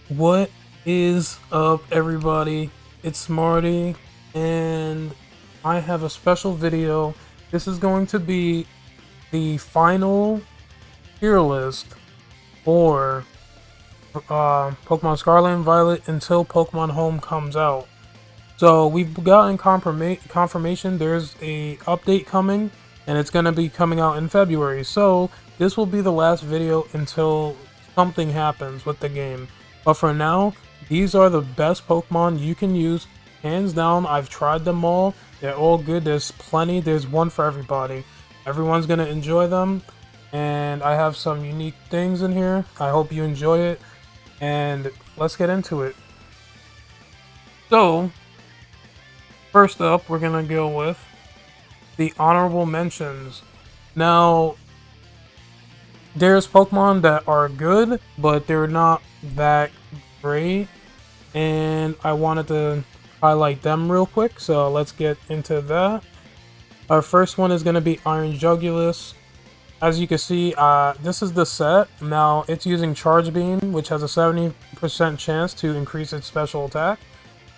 What is up, everybody? It's Smarty, and I have a special video. This is going to be the final tier list for Pokemon Scarlet and Violet until Pokemon Home comes out. So we've gotten confirmation there's a update coming, and it's going to be coming out in February. So this will be the last video until something happens with the game. But for now, these are the best Pokemon you can use. Hands down, I've tried them all. They're all good. There's plenty. There's one for everybody. Everyone's going to enjoy them. And I have some unique things in here. I hope you enjoy it. And let's get into it. So, first up, we're going to go with the Honorable Mentions. Now, there's Pokemon that are good, but they're not that great, and I wanted to highlight them real quick, so let's get into that. Our first one is going to be Iron Jugulis. As you can see, this is the set. Now, it's using Charge Beam, which has a 70% chance to increase its special attack.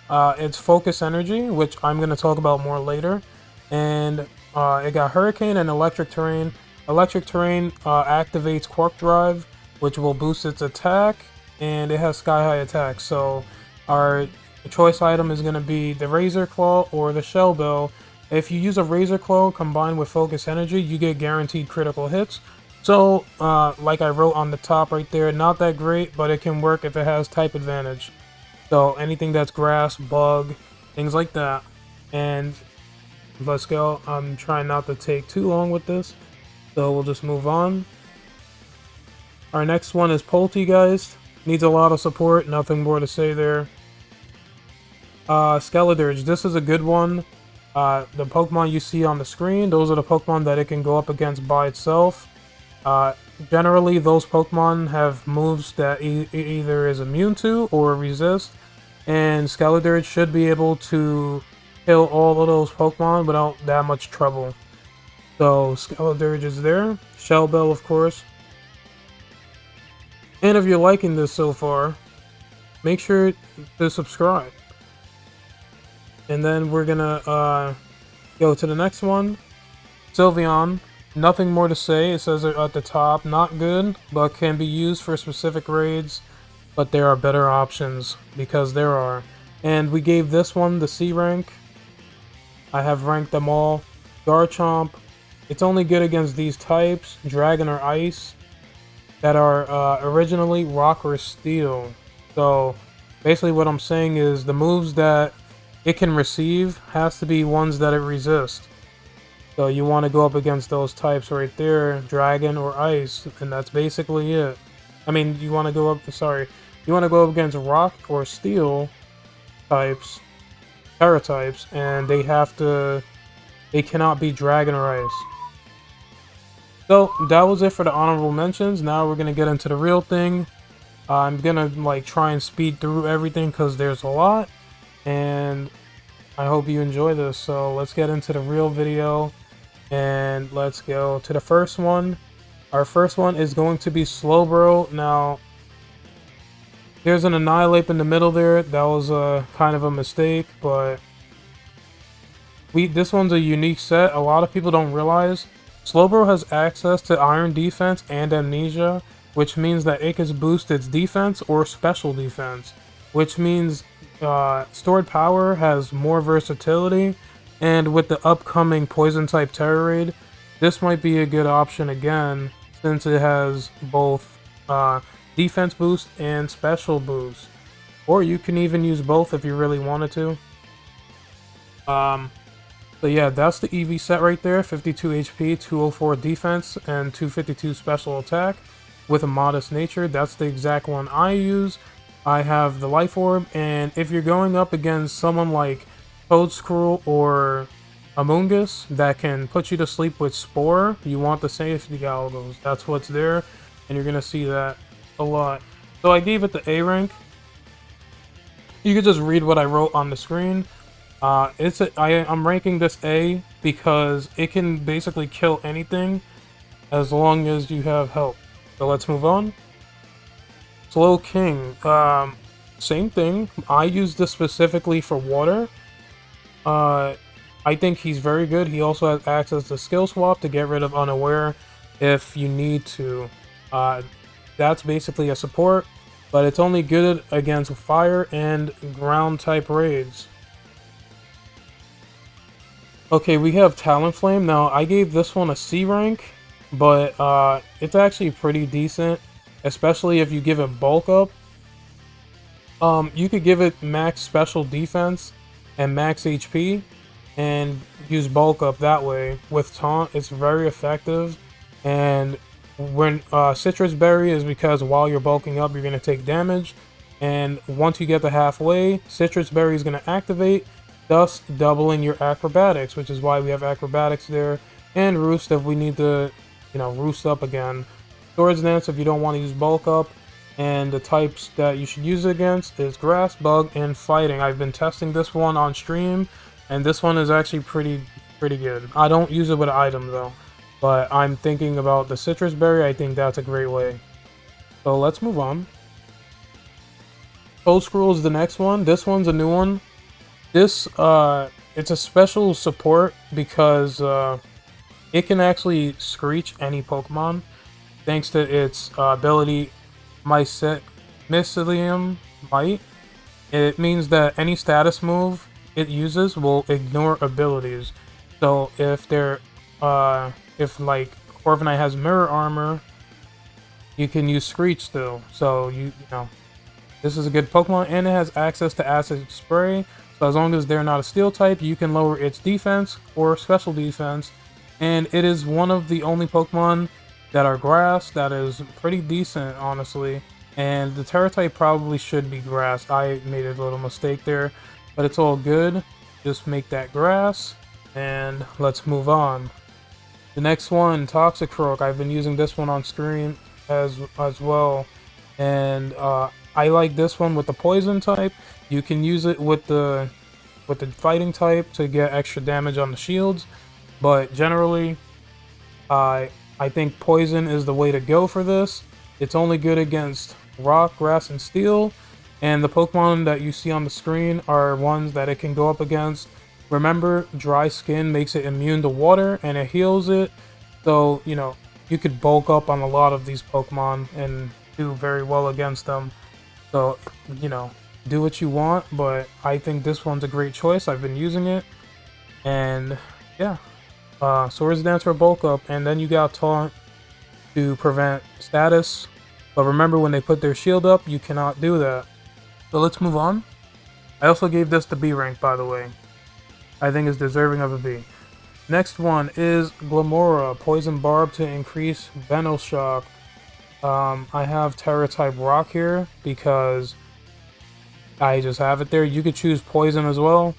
It's Focus Energy, which I'm going to talk about more later, and it got Hurricane and Electric Terrain. Electric Terrain activates Quark Drive, which will boost its attack, and it has Sky High attack. So our choice item is going to be the Razor Claw or the Shell Bell. If you use a Razor Claw combined with Focus Energy, you get guaranteed critical hits. So, like I wrote on the top right there, not that great, but it can work if it has type advantage. So anything that's grass, bug, things like that. And let's go. I'm trying not to take too long with this, so we'll just move on. Our next one is Poltegeist. Needs a lot of support, nothing more to say there. Skeledirge, this is a good one. The Pokemon you see on the screen, those are the Pokemon that it can go up against by itself. Generally, those Pokemon have moves that it either is immune to or resist, and Skeledirge should be able to kill all of those Pokemon without that much trouble. So, Skeledirge is there. Shell Bell, of course. And if you're liking this so far, make sure to subscribe. And then we're gonna go to the next one. Sylveon. Nothing more to say. It says it at the top. Not good, but can be used for specific raids. But there are better options, because there are. And we gave this one the C rank. I have ranked them all. Garchomp. It's only good against these types, Dragon or Ice, that are originally Rock or Steel. So basically what I'm saying is the moves that it can receive has to be ones that it resists. So you want to go up against those types right there, Dragon or Ice, and that's basically it. I mean, you want to go up, you want to go up against Rock or Steel types, Terra types, and they cannot be Dragon or Ice. So that was it for the honorable mentions. Now we're gonna get into the real thing. I'm gonna try and speed through everything because there's a lot, and I hope you enjoy this. So let's get into the real video, and let's go to the first one. Our first one is going to be Slowbro. Now there's an Annihilape in the middle there. That was kind of a mistake, but this one's a unique set. A lot of people don't realize Slowbro has access to Iron Defense and Amnesia, which means that it can boost its defense or special defense, which means Stored Power has more versatility, and with the upcoming Poison-type Terra Raid, this might be a good option again, since it has both defense boost and special boost. Or you can even use both if you really wanted to. So yeah, that's the EV set right there, 52 HP, 204 defense, and 252 special attack with a modest nature. That's the exact one I use. I have the Life Orb, and if you're going up against someone like Toedscruel or Amoonguss that can put you to sleep with Spore, you want the safety goggles. That's what's there, and you're going to see that a lot. So I gave it the A rank. You can just read what I wrote on the screen. I'm ranking this A because it can basically kill anything as long as you have help. So let's move on. Slowking. Same thing. I use this specifically for water. Uh, I think he's very good. He also has access to skill swap to get rid of unaware if you need to. That's basically a support, but it's only good against fire and ground type raids. Okay, we have Talonflame. Now, I gave this one a C rank, but it's actually pretty decent, especially if you give it bulk up. You could give it max special defense and max HP and use bulk up that way. With taunt, it's very effective. And when citrus berry is because while you're bulking up, you're going to take damage. And once you get to halfway, citrus berry is going to activate, thus doubling your acrobatics, which is why we have acrobatics there. And roost if we need to, roost up again. Swords Dance if you don't want to use bulk up. And the types that you should use it against is Grass, Bug, and Fighting. I've been testing this one on stream, and this one is actually pretty good. I don't use it with an item though, but I'm thinking about the Citrus Berry. I think that's a great way. So let's move on. Toedscruel is the next one. This one's a new one. This, it's a special support because it can actually screech any Pokemon thanks to its ability Mycelium Might. It means that any status move it uses will ignore abilities. So if like Corviknight has Mirror Armor, you can use Screech still. So you know this is a good Pokemon, and it has access to Acid Spray. So as long as they're not a Steel type, you can lower its defense or special defense. And it is one of the only Pokemon that are grass that is pretty decent, honestly. And the Terra type probably should be grass. I made a little mistake there, but it's all good. Just make that grass, and let's move on. The next one, Toxicroak. I've been using this one on screen as well, and I like this one with the poison type. You can use it with the fighting type to get extra damage on the shields, but generally, I think poison is the way to go for this. It's only good against rock, grass, and steel. And the Pokemon that you see on the screen are ones that it can go up against. Remember, dry skin makes it immune to water and it heals it. So, you could bulk up on a lot of these Pokemon and do very well against them. So, do what you want, but I think this one's a great choice. I've been using it. And, yeah. Swords Dance for bulk up, and then you got Taunt to prevent status. But remember, when they put their shield up, you cannot do that. So let's move on. I also gave this the B rank, by the way. I think it's deserving of a B. Next one is Glimmora, Poison Barb to increase Venoshock. I have Terra type Rock here because I just have it there. You could choose Poison as well.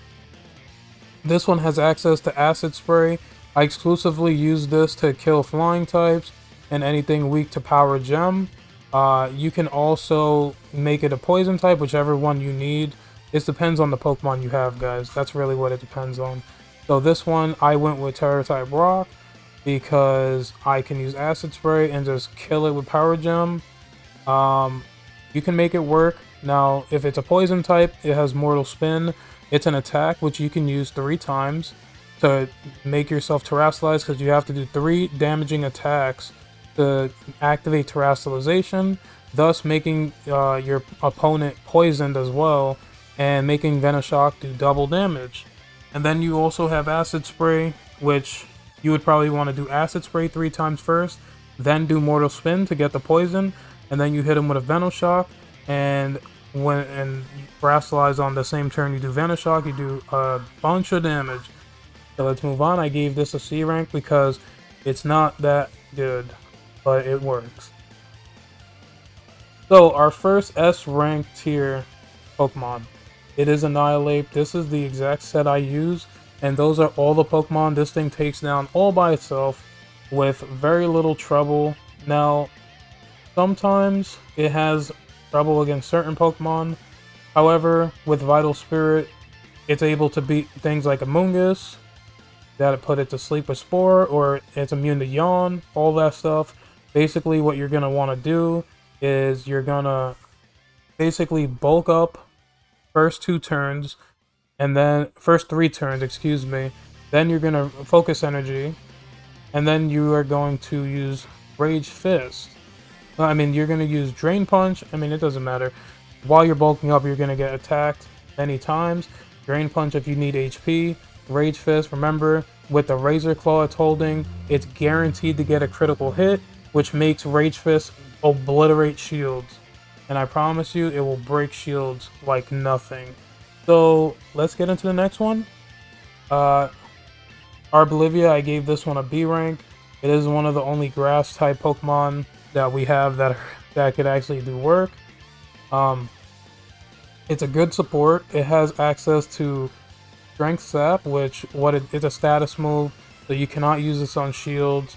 This one has access to Acid Spray. I exclusively use this to kill flying types and anything weak to Power Gem. You can also make it a poison type, whichever one you need. It depends on the Pokemon you have, guys. That's really what it depends on. So this one, I went with Terra type Rock because I can use Acid Spray and just kill it with Power Gem. You can make it work. Now, if it's a poison type, it has Mortal Spin. It's an attack which you can use 3 times to make yourself terrestrialize, because you have to do 3 damaging attacks to activate terrestrialization, thus making your opponent poisoned as well, and making Venoshock do double damage. And then you also have Acid Spray, which you would probably want to do Acid Spray 3 times first, then do Mortal Spin to get the poison, and then you hit him with a Venoshock, and when you terrestrialize on the same turn you do Venoshock, you do a bunch of damage. So let's move on. I gave this a C rank because it's not that good, but it works. So our first S rank tier Pokemon, it is Annihilape. This is the exact set I use, and those are all the Pokemon this thing takes down all by itself with very little trouble. Now, sometimes it has trouble against certain Pokemon. However, with Vital Spirit, it's able to beat things like Amoonguss, that put it to sleep with Spore, or it's immune to Yawn, all that stuff. Basically, what you're going to want to do is you're going to basically bulk up first 2 turns, and then first 3 turns, excuse me. Then you're gonna focus energy, and then you are going to use Rage Fist. I mean, you're gonna use Drain Punch. I mean, it doesn't matter. While you're bulking up, you're gonna get attacked many times. Drain Punch if you need HP. Rage Fist, remember, with the Razor Claw it's holding, it's guaranteed to get a critical hit, which makes Rage Fist obliterate shields. And I promise you, it will break shields like nothing. So, let's get into the next one. Arbolivia, I gave this one a B rank. It is one of the only grass-type Pokemon that we have that could actually do work. It's a good support. It has access to Strength Sap, which it's a status move, so you cannot use this on shields.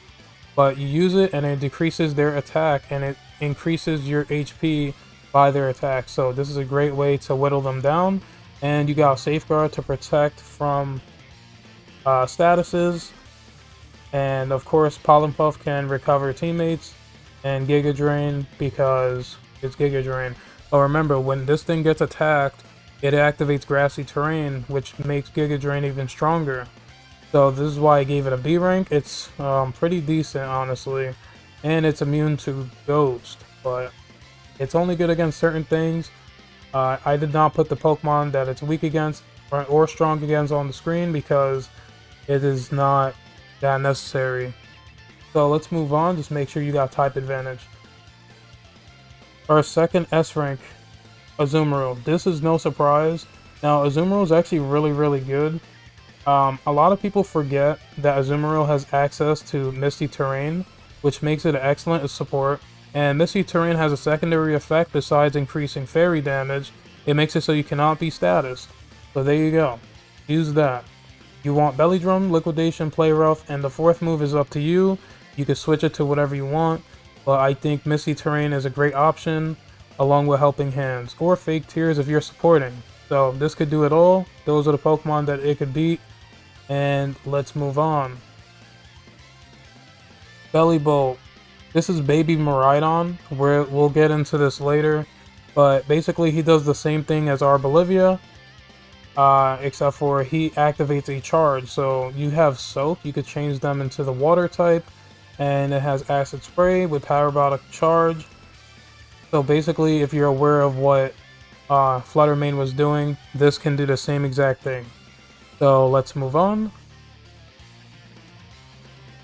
But you use it and it decreases their attack and it increases your HP by their attack. So this is a great way to whittle them down. And you got Safeguard to protect from statuses. And of course, Pollen Puff can recover teammates. And Giga Drain because it's Giga Drain. But remember, when this thing gets attacked, it activates Grassy Terrain, which makes Giga Drain even stronger. So this is why I gave it a B rank. It's pretty decent, honestly. And it's immune to Ghost, but it's only good against certain things. I did not put the Pokemon that it's weak against or strong against on the screen because it is not that necessary. So let's move on. Just make sure you got type advantage. Our second S rank, Azumarill. This is no surprise. Now, Azumarill is actually really good. A lot of people forget that Azumarill has access to Misty Terrain, which makes it an excellent support. And Misty Terrain has a secondary effect besides increasing fairy damage. It makes it so you cannot be statused. So there you go. Use that. You want Belly Drum, Liquidation, Play Rough, and the fourth move is up to you. You can switch it to whatever you want. But I think Misty Terrain is a great option, along with Helping Hands, or Fake Tears if you're supporting. So this could do it all. Those are the Pokemon that it could beat. And let's move on. Bellibolt. This is Baby Miraidon. We'll get into this later. But basically he does the same thing as Arbolivia. Except for he activates a charge. So you have Soak. You could change them into the water type. And it has Acid Spray with Parabolic Charge. So basically, if you're aware of what Fluttermane was doing, this can do the same exact thing. So let's move on.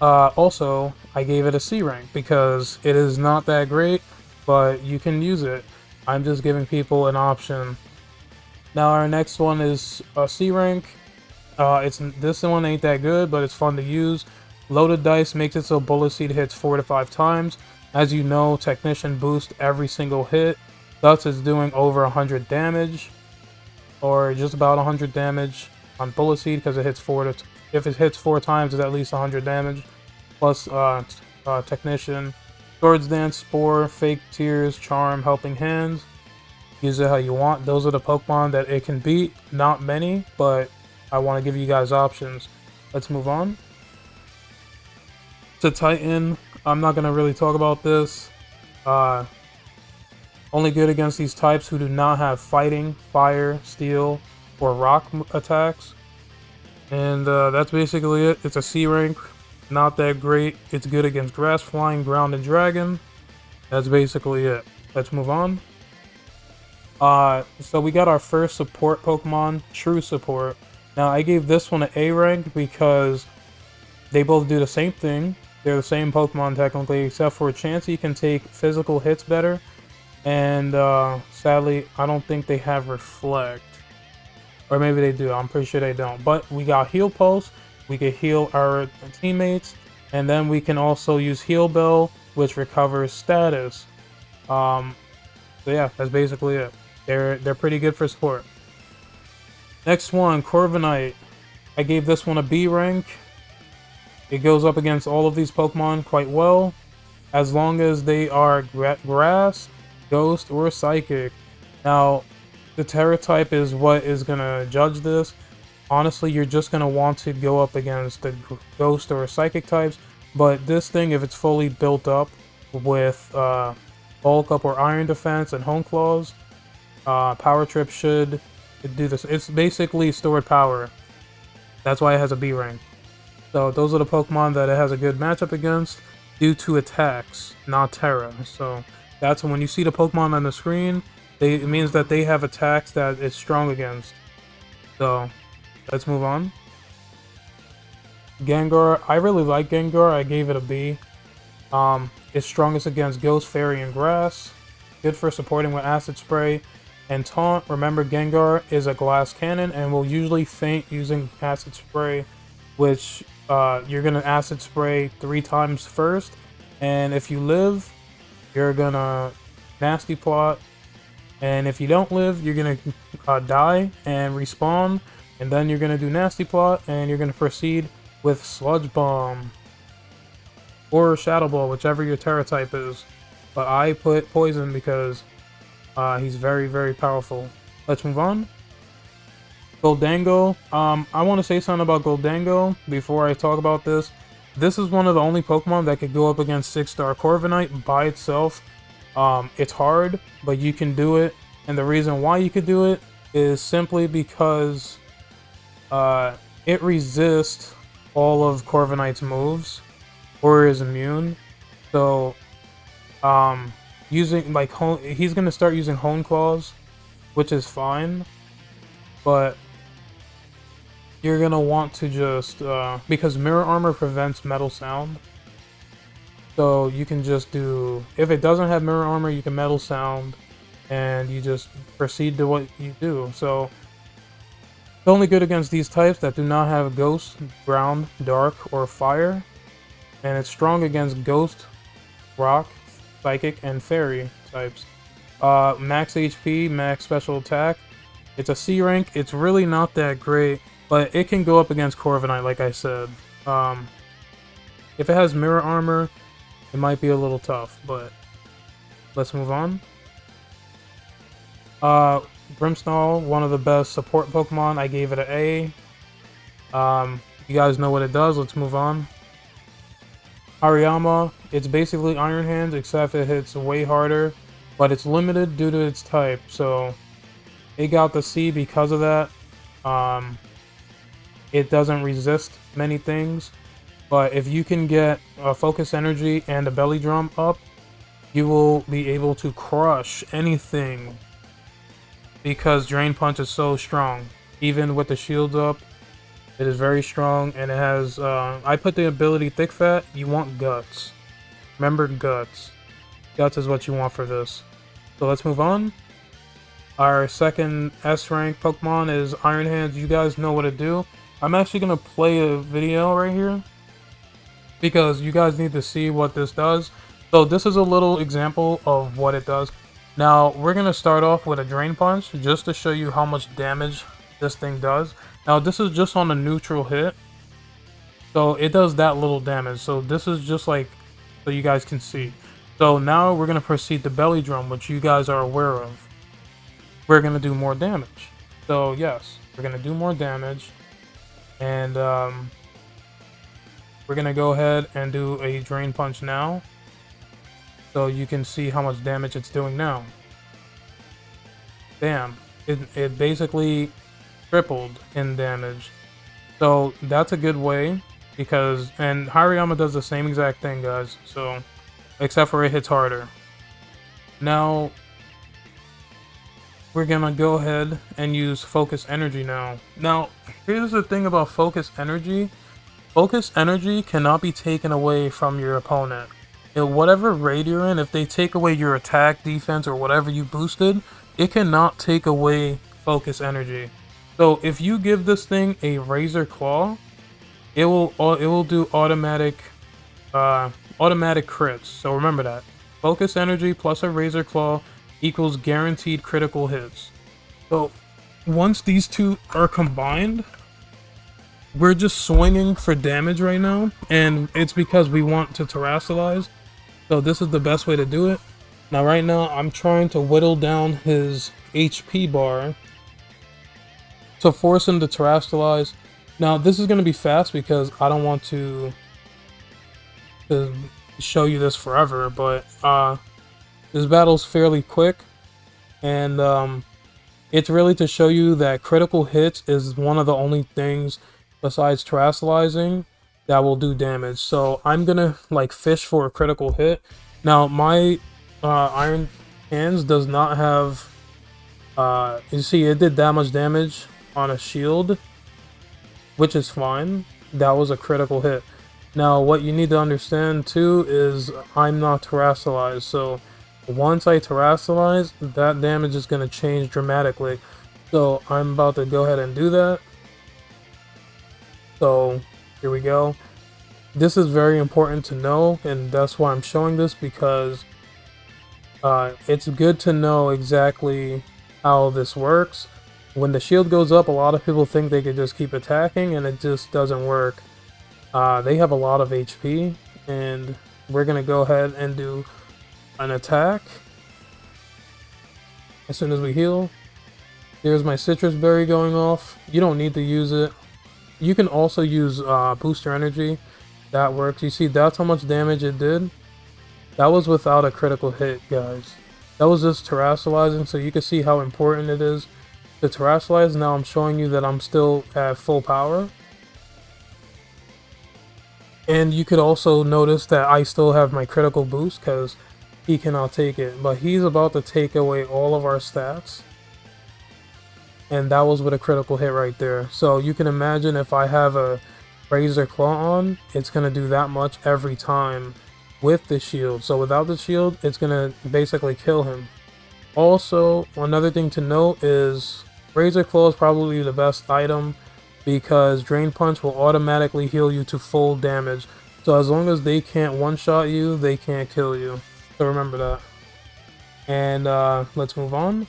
Also, I gave it a C rank because it is not that great, but you can use it. I'm just giving people an option. Now our next one is a C rank. This one ain't that good, but it's fun to use. Loaded Dice makes it so Bullet Seed hits 4 to 5 times. As you know, Technician boosts every single hit. Thus it's doing over 100 damage. Or just about 100 damage on Bullet Seed because it hits if it hits 4 times, it's at least 100 damage. Plus Technician. Swords Dance, Spore, Fake Tears, Charm, Helping Hands. Use it how you want. Those are the Pokemon that it can beat. Not many, but I want to give you guys options. Let's move on. Cetitan, I'm not going to really talk about this. Only good against these types who do not have Fighting, Fire, Steel, or Rock attacks. And that's basically it. It's a C rank. Not that great. It's good against Grass, Flying, Ground, and Dragon. That's basically it. Let's move on. So we got our first support Pokemon, True Support. Now I gave this one an A rank because they both do the same thing. They're the same Pokemon technically, except for Chansey can take physical hits better. And sadly, I don't think they have Reflect. Or maybe they do, I'm pretty sure they don't. But we got Heal Pulse, we can heal our teammates. And then we can also use Heal Bell, which recovers status. So yeah, that's basically it. They're pretty good for support. Next one, Corviknight. I gave this one a B rank. It goes up against all of these Pokemon quite well, as long as they are Grass, Ghost, or Psychic. Now, the Terra type is what is going to judge this. Honestly, you're just going to want to go up against the Ghost or Psychic types, but this thing, if it's fully built up with Bulk Up or Iron Defense and Hone Claws, Power Trip should do this. It's basically stored power. That's why it has a B rank. So those are the Pokemon that it has a good matchup against due to attacks, not Terra. So that's when you see the Pokemon on the screen, it means that they have attacks that it's strong against. So let's move on. Gengar, I really like Gengar. I gave it a B. It's strongest against Ghost, Fairy, and Grass. Good for supporting with Acid Spray and Taunt. Remember, Gengar is a glass cannon and will usually faint using Acid Spray, which you're going to Acid Spray 3 times first. And if you live, you're going to Nasty Plot. And if you don't live, you're going to die and respawn. And then you're going to do Nasty Plot and you're going to proceed with Sludge Bomb. Or Shadow Ball, whichever your Terra type is. But I put Poison because he's very, very powerful. Let's move on. Gholdengo. I want to say something about Gholdengo before I talk about this. This is one of the only Pokemon that could go up against 6-star Corviknight by itself. It's hard, but you can do it. And the reason why you could do it is simply because it resists all of Corviknight's moves. Or is immune. So using like he's gonna start using Hone Claws, which is fine, but you're gonna want to just because Mirror Armor prevents Metal Sound, so you can just do, if it doesn't have Mirror Armor, you can Metal Sound and you just proceed to what you do. So it's only good against these types that do not have Ghost, Ground, Dark, or Fire. And it's strong against Ghost, Rock, Psychic, and Fairy types. Max HP, max special attack. It's a C rank. It's really not that great, but it can go up against Corviknight, like I said. If it has Mirror Armor, it might be a little tough, but let's move on. Grimmsnarl, one of the best support Pokemon. I gave it an A. You guys know what it does. Let's move on. Hariyama, it's basically Iron Hands, except it hits way harder, but it's limited due to its type, so it got the C because of that. It doesn't resist many things, but if you can get a Focus Energy and a Belly Drum up, you will be able to crush anything because Drain Punch is so strong. Even with the shields up, it is very strong, and it has, I put the ability Thick Fat. You want Guts. Remember Guts. Guts is what you want for this. So let's move on. Our second S rank Pokemon is Iron Hands. You guys know what to do. I'm actually going to play a video right here because you guys need to see what this does. So this is a little example of what it does. Now, we're going to start off with a Drain Punch just to show you how much damage this thing does. Now, this is just on a neutral hit, so it does that little damage. So this is just like, so you guys can see. So now we're going to proceed to Belly Drum, which you guys are aware of. We're going to do more damage. So yes, we're going to do more damage. And we're going to go ahead and do a Drain Punch now. So you can see how much damage it's doing now. Damn, it basically tripled in damage. So that's a good way because, and Hariyama does the same exact thing, guys, so except for it hits harder. Now we're gonna go ahead and use Focus Energy now. Now here's the thing about Focus Energy. Focus Energy cannot be taken away from your opponent. Whatever raid you're in, if they take away your attack, defense, or whatever you boosted, it cannot take away Focus Energy. So if you give this thing a Razor Claw, it will do automatic crits. So remember that. Focus Energy plus a Razor Claw equals guaranteed critical hits. So once these two are combined, we're just swinging for damage right now, and it's because we want to Terastallize. So this is the best way to do it. Now right now I'm trying to whittle down his HP bar to force him to Terastallize. Now this is going to be fast because I don't want to show you this forever, but this battle's fairly quick, and It's really to show you that critical hits is one of the only things besides terastallizing that will do damage. So I'm gonna like fish for a critical hit. Now my Iron Hands does not have you see it did that much damage on a shield, which is fine. That was a critical hit. Now what you need to understand too is I'm not terastallized, so once I terastallize, that damage is going to change dramatically. So I'm about to go ahead and do that. So here we go. This is very important to know, and that's why I'm showing this, because it's good to know exactly how this works. When the shield goes up, a lot of people think they could just keep attacking, and it just doesn't work. They have a lot of HP, and we're going to go ahead and do an attack as soon as we heal. There's my citrus berry going off. You don't need to use it. You can also use booster energy. That works. You see, that's how much damage it did. That was without a critical hit, guys. That was just terastallizing, so you can see how important it is to terastallize. Now I'm showing you that I'm still at full power. And you could also notice that I still have my critical boost because he cannot take it. But he's about to take away all of our stats. And that was with a critical hit right there. So you can imagine if I have a Razor Claw on, it's going to do that much every time with the shield. So without the shield, it's going to basically kill him. Also, another thing to note is Razor Claw is probably the best item because Drain Punch will automatically heal you to full damage. So as long as they can't one-shot you, they can't kill you. So remember that. And let's move on.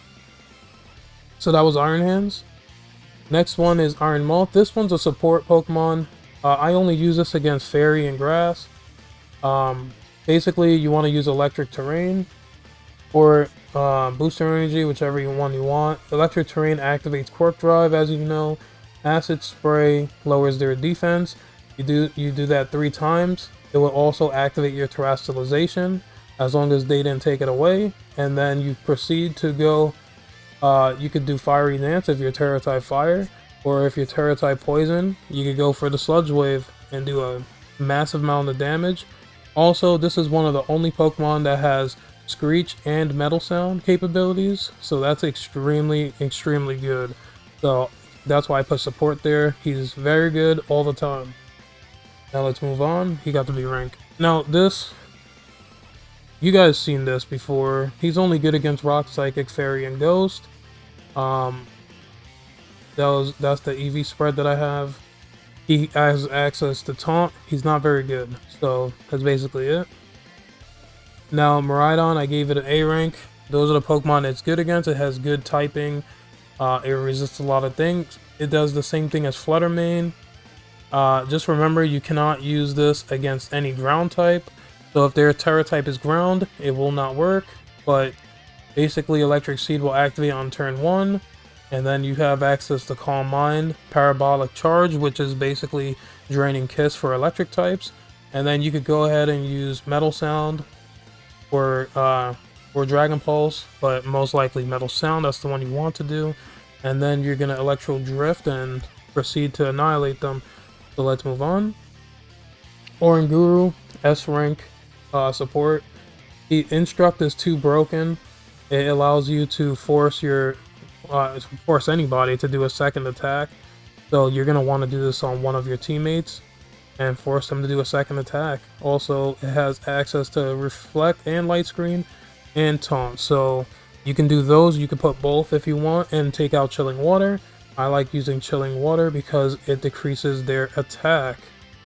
So that was Iron Hands. Next one is Iron Moth. This one's a support Pokemon. I only use this against Fairy and Grass. Basically, you want to use Electric Terrain or Booster Energy, whichever one you want. Electric Terrain activates Quark Drive, as you know. Acid Spray lowers their defense. You do that 3 times. It will also activate your Terastallization, as long as they didn't take it away. And then you proceed to go, you could do Fiery Dance if you're Terra-type Fire, or if you're Terra-type Poison, you could go for the Sludge Wave and do a massive amount of damage. Also, this is one of the only Pokemon that has Screech and Metal Sound capabilities, so that's extremely good. So that's why I put support there. He's very good all the time. Now let's move on. He got to be rank. Now this, you guys seen this before. He's only good against Rock, Psychic, Fairy, and Ghost. That's the EV spread that I have. He has access to Taunt. He's not very good. So that's basically it. Now Miraidon, I gave it an A rank. Those are the Pokemon it's good against. It has good typing. It resists a lot of things. It does the same thing as Flutter Mane. Just remember, you cannot use this against any ground type. So if their Terra type is ground, it will not work. But basically, Electric Seed will activate on turn 1. And then you have access to Calm Mind, Parabolic Charge, which is basically Draining Kiss for electric types. And then you could go ahead and use Metal Sound or Dragon Pulse, but most likely Metal Sound, that's the one you want to do. And then you're going to Electro Drift and proceed to annihilate them. So let's move on. Oranguru, S rank support. The Instruct is too broken. It allows you to force anybody to do a second attack. So you're going to want to do this on one of your teammates and force them to do a second attack. Also, it has access to Reflect and Light Screen and Taunt. So you can do those. You can put both if you want and take out Chilling Water. I like using Chilling Water because it decreases their attack